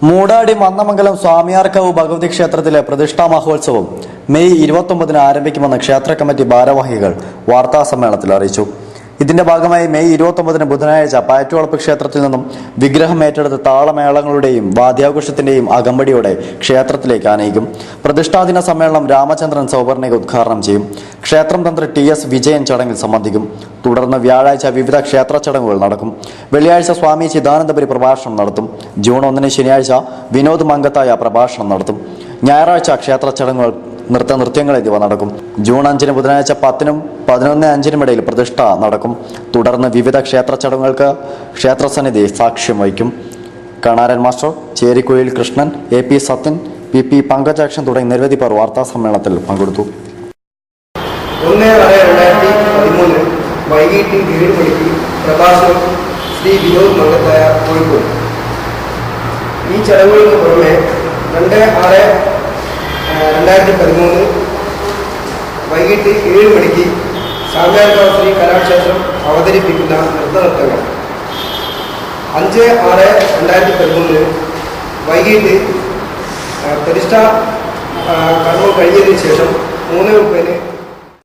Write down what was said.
മൂടാടി മന്നമംഗലം സ്വാമിയാർക്കാവ് ഭഗവതി ക്ഷേത്രത്തിലെ പ്രതിഷ്ഠാ മഹോത്സവം മെയ് 29 ആരംഭിക്കുമെന്ന് ക്ഷേത്ര കമ്മിറ്റി ഭാരവാഹികൾ വാർത്താസമ്മേളനത്തിൽ അറിയിച്ചു. ഇതിന്റെ ഭാഗമായി മെയ് 29 ബുധനാഴ്ച പാറ്റുവളപ്പ് ക്ഷേത്രത്തിൽ നിന്നും വിഗ്രഹം ഏറ്റെടുത്ത് താളമേളങ്ങളുടെയും വാദ്യാഘോഷത്തിന്റെയും അകമ്പടിയോടെ ക്ഷേത്രത്തിലേക്ക് ആനയിക്കും. പ്രതിഷ്ഠാദിന സമ്മേളനം രാമചന്ദ്രൻ സൗവർണിക ഉദ്ഘാടനം ചെയ്യും. ക്ഷേത്രം തന്ത്രി TS വിജയൻ ചടങ്ങിൽ സംബന്ധിക്കും. തുടർന്ന് വ്യാഴാഴ്ച വിവിധ ക്ഷേത്ര ചടങ്ങുകൾ നടക്കും. വെള്ളിയാഴ്ച സ്വാമി ചിദാനന്ദപുരി പ്രഭാഷണം നടത്തും. ജൂൺ 1 ശനിയാഴ്ച വിനോദ് മങ്കത്തായ പ്രഭാഷണം നടത്തും. ഞായറാഴ്ച ക്ഷേത്ര ചടങ്ങുകൾ നൃത്യങ്ങൾ എന്നിവ നടക്കും. ജൂൺ 5 ബുധനാഴ്ച 10-നും 11:05 ഇടയിൽ പ്രതിഷ്ഠ നടക്കും. തുടർന്ന് വിവിധ ക്ഷേത്ര ചടങ്ങുകൾക്ക് ക്ഷേത്രസന്നിധി സാക്ഷ്യം വഹിക്കും. കണാരൻ മാസ്റ്റർ, ചേരിക്കുഴിയിൽ കൃഷ്ണൻ, AP സത്യൻ, PP പങ്കജാക്ഷൻ തുടങ്ങി നിരവധി പേർ വാർത്താ സമ്മേളനത്തിൽ പങ്കെടുത്തു. 1-6-2013 വൈകിട്ട് 7 മണിക്ക് പ്രഭാഷണം ശ്രീ വിനോദ് മങ്കത്തായ കോഴിക്കോട്. ഈ ചടങ്ങുകൾക്ക് പുറമെ 2-6-2013 വൈകിട്ട് 7 മണിക്ക് സ്വാമിയാർക്കാവ് ശ്രീ കലാക്ഷേത്രം അവതരിപ്പിക്കുന്ന നൃത്തങ്ങൾ. 5-6-2013 വൈകിട്ട് പ്രതിഷ്ഠാ കർമ്മം കഴിഞ്ഞതിന് ശേഷം 3:30